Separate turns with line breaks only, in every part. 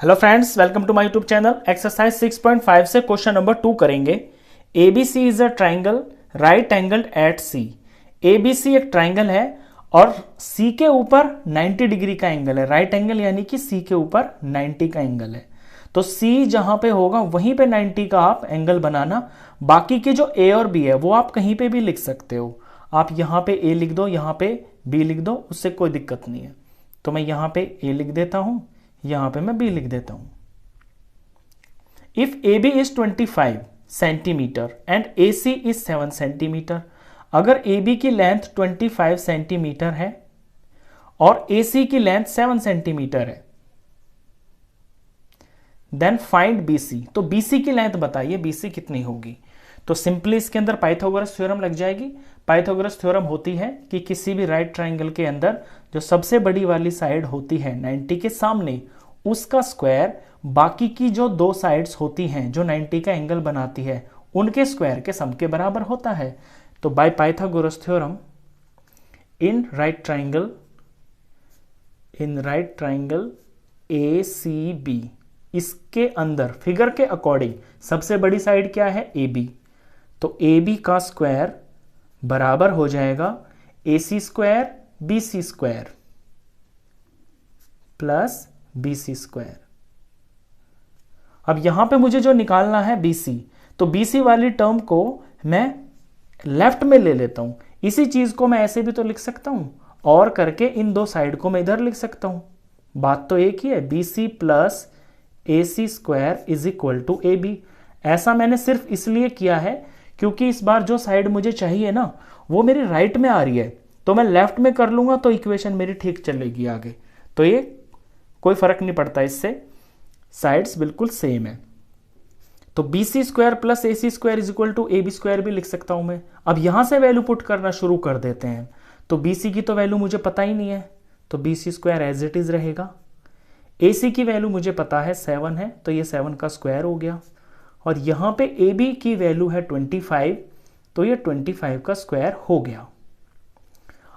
Hello friends, welcome to my YouTube channel. Exercise 6.5 से question number 2 करेंगे। ABC is a triangle right angled at C. ABC एक triangle है और सी के ऊपर 90 डिग्री का एंगल है। राइट एंगल यानी कि सी के ऊपर 90 का एंगल है, तो सी जहां पे होगा वहीं पे 90 का आप एंगल बनाना। बाकी के जो ए और बी है वो आप कहीं पे भी लिख सकते हो। आप यहां पे ए लिख दो, यहां पे बी लिख दो, उससे कोई दिक्कत नहीं है। तो मैं यहां पे ए लिख देता हूं, यहां पे मैं बी लिख देता हूं। If A B is 25 centimetre and A C is 7 centimetre, अगर ए बी की लेंथ 25 सेंटीमीटर है और ए सी की लेंथ 7 सेंटीमीटर है, देन फाइंड बी सी। तो बी सी की लेंथ बताइए, बी सी कितनी होगी। तो सिंपली इसके अंदर पाइथागोरस थ्योरम लग जाएगी। पाइथागोरस थ्योरम होती है कि किसी भी राइट ट्राइंगल के अंदर जो सबसे बड़ी वाली साइड होती है 90 के सामने, उसका स्क्वायर बाकी की जो दो साइड्स होती हैं जो 90 का एंगल बनाती है उनके स्क्वायर के सम के बराबर होता है। तो by Pythagoras theorem in right triangle A C B, इसके अंदर फिगर के अकॉर्डिंग सबसे बड़ी साइड क्या है, ए बी। तो ए बी का स्क्वायर बराबर हो जाएगा A C square B C square plus B C square. अब यहां पे मुझे जो निकालना है बी सी, तो बी सी वाली टर्म को मैं लेफ्ट में ले लेता हूं। इसी चीज को मैं ऐसे भी तो लिख सकता हूं और करके इन दो साइड को मैं इधर लिख सकता हूं। बात तो एक ही है, B C plus A C square is equal to A B. ऐसा मैंने सिर्फ इसलिए किया है क्योंकि इस बार जो साइड मुझे चाहिए ना वो मेरी राइट में आ रही है, तो मैं लेफ्ट में कर लूंगा तो इक्वेशन मेरी ठीक चलेगी आगे। तो ये कोई फर्क नहीं पड़ता, इससे साइड्स बिल्कुल सेम है। तो B C square plus A C square is equal to A B square भी लिख सकता हूं मैं। अब यहां से वैल्यू पुट करना शुरू कर देते हैं। तो बी सी की तो वैल्यू मुझे पता ही नहीं है, तो B C square as it is रहेगा। ए सी की वैल्यू मुझे पता है 7 है, तो ये 7 का स्क्वायर हो गया। और यहां पे ए बी की वैल्यू है 25, तो ये 25 का स्क्वायर हो गया।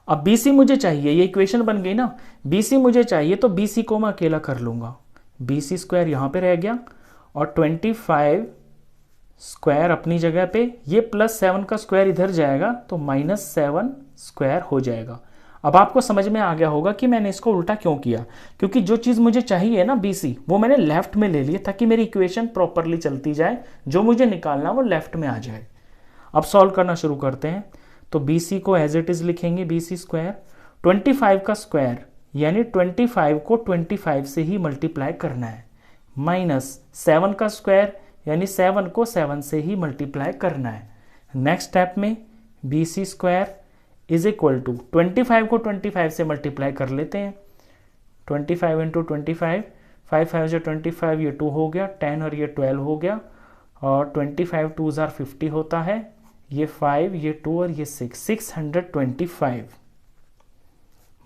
अब बी सी मुझे चाहिए, ये इक्वेशन बन गई ना। बी सी मुझे चाहिए तो बी सी को मैं अकेला कर लूंगा। बी सी स्क्वायर यहां पे रह गया और 25 स्क्वायर अपनी जगह पे, ये प्लस 7 का स्क्वायर इधर जाएगा तो -7 स्क्वायर हो जाएगा। अब आपको समझ में आ गया होगा कि मैंने इसको उल्टा क्यों किया, क्योंकि जो चीज मुझे चाहिए ना बी सी, वो मैंने लेफ्ट में ले ली ताकि मेरी इक्वेशन प्रॉपरली चलती जाए, जो मुझे निकालना वो लेफ्ट में आ जाए। अब सॉल्व करना शुरू करते हैं। तो बी सी को एज इट इज लिखेंगे, बी सी स्क्वायर 25 का स्क्वायर यानी 25 को 25 से ही मल्टीप्लाई करना है, माइनस 7 का स्क्वायर यानी 7 को 7 से ही मल्टीप्लाई करना है। नेक्स्ट स्टेप में B C square is equal to 25 को 25 से मल्टीप्लाई कर लेते हैं। 25 इंटू 25, 5 5 जो 25, ये 2 हो गया, 10 और ये 12 हो गया, और 25 2 जार 50 होता है, ये 5 ये 2 और ये 625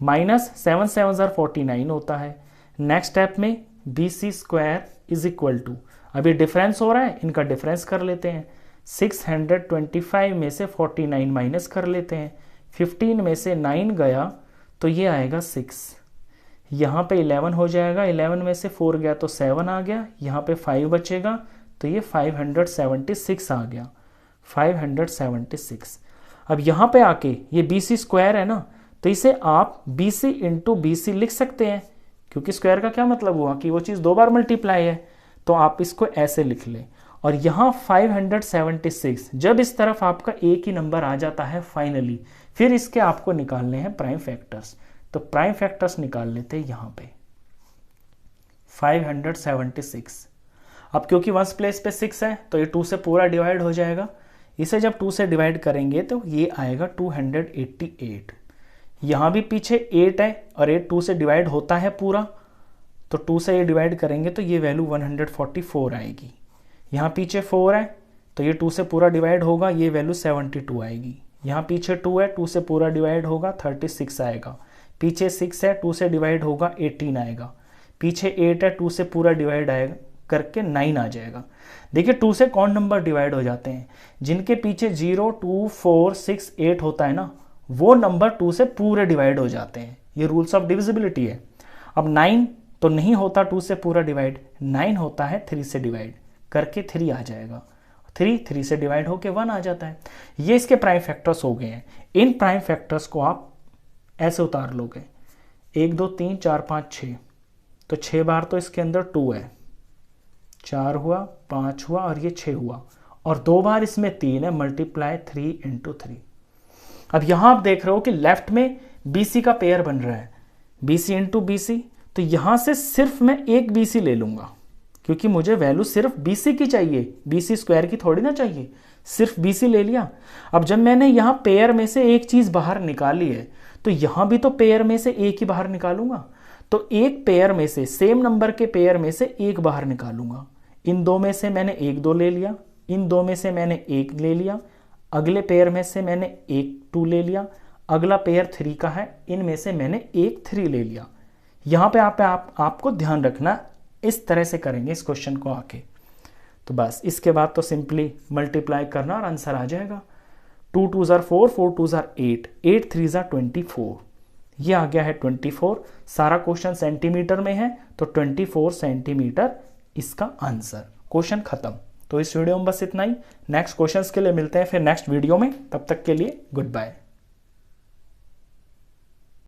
माइनस 7 7 जार 49 होता है। नेक्स्ट स्टेप में B C square is equal to, अब ये डिफरेंस हो रहा है, इनका डिफरेंस कर लेते हैं। 625 में से 49 माइनस कर लेते हैं, 15 में से 9 गया तो ये आएगा 6। यहाँ पे 11 हो जाएगा, 11 में से 4 गया तो 7 आ गया, यहाँ पे 5 बचेगा तो ये 576 आ गया, 576। अब यहाँ पे आके ये बी सी स्क्वायर है ना, तो इसे आप B C into B C लिख सकते हैं, क्योंकि स्क्वायर का क्या मतलब हुआ कि वो चीज़ 2 बार मल्टीप्लाई है। तो आप इसको ऐसे लिख लें। और यहाँ 576, जब इस तरफ आपका एक ही नंबर आ जाता है फाइनली, फिर इसके आपको निकालने हैं प्राइम फैक्टर्स। तो प्राइम फैक्टर्स निकाल लेते हैं यहाँ पे 576। अब क्योंकि वंस प्लेस पे 6 है तो ये 2 से पूरा डिवाइड हो जाएगा। इसे जब 2 से डिवाइड करेंगे तो ये आएगा 288। यहाँ भी पीछे 8 है और 8 2 से डिवाइड होता है पूरा, तो 2 से ये डिवाइड करेंगे तो ये वैल्यू 144 आएगी। यहाँ पीछे 4 है तो ये 2 से पूरा डिवाइड होगा, ये वैल्यू 72 आएगी। यहाँ पीछे 2 है, 2 से पूरा डिवाइड होगा 36 आएगा। पीछे 6 है, 2 से डिवाइड होगा 18 आएगा। पीछे 8 है, 2 से पूरा डिवाइड आएगा करके 9 आ जाएगा। देखिए 2 से कौन नंबर डिवाइड हो जाते हैं, जिनके पीछे 0 2 4 6 8 होता है ना, वो नंबर 2 से पूरे डिवाइड हो जाते हैं। ये रूल्स ऑफ डिविजिबिलिटी है। अब 9 तो नहीं होता 2 से पूरा डिवाइड, 9 होता है 3 से डिवाइड, करके 3 आ जाएगा, 3 से डिवाइड होके 1 आ जाता है। ये इसके प्राइम फैक्टर्स हो गए हैं। इन प्राइम फैक्टर्स को आप ऐसे उतार लोगे, 1 2 3 4 5 6, तो 6 बार तो इसके अंदर 2 है, 4 हुआ, 5 हुआ और ये 6 हुआ, और 2 बार इसमें 3 है, मल्टीप्लाई 3 इंटू 3। अब यहां आप देख रहे हो कि लेफ्ट में BC का पेयर बन रहा है, BC इंटू BC, तो यहां से सिर्फ मैं एक BC ले लूंगा, क्योंकि मुझे वैल्यू सिर्फ BC की चाहिए, BC स्क्वायर की थोड़ी ना चाहिए, सिर्फ BC ले लिया। अब जब मैंने यहां पेयर में से एक चीज बाहर निकाली है, तो यहां भी तो पेयर में से एक ही बाहर निकालूंगा, तो एक पेयर में से, सेम नंबर के पेयर में से एक बाहर निकालूंगा। इन दो में से मैंने 1 2 ले लिया, इन दो में से मैंने 1 ले लिया, अगले पेयर में से मैंने 1 2 ले लिया, अगला पेयर 3 का है, इनमें से मैंने 1 3 ले लिया। यहां पे आपको ध्यान रखना, इस तरह से करेंगे इस क्वेश्चन को आके, तो बस इसके बाद तो सिंपली मल्टीप्लाई करना और आंसर आ जाएगा। 2 2s are 4, 4 2s are 8, 8 3s are 24, ये आ गया है 24। सारा क्वेश्चन सेंटीमीटर में है, तो 24 सेंटीमीटर इसका आंसर। क्वेश्चन खत्म। तो इस वीडियो में बस इतना ही। नेक्स्ट क्वेश्चंस के लिए मिलते हैं फिर नेक्स्ट वीडियो में, तब तक के लिए गुड बाय।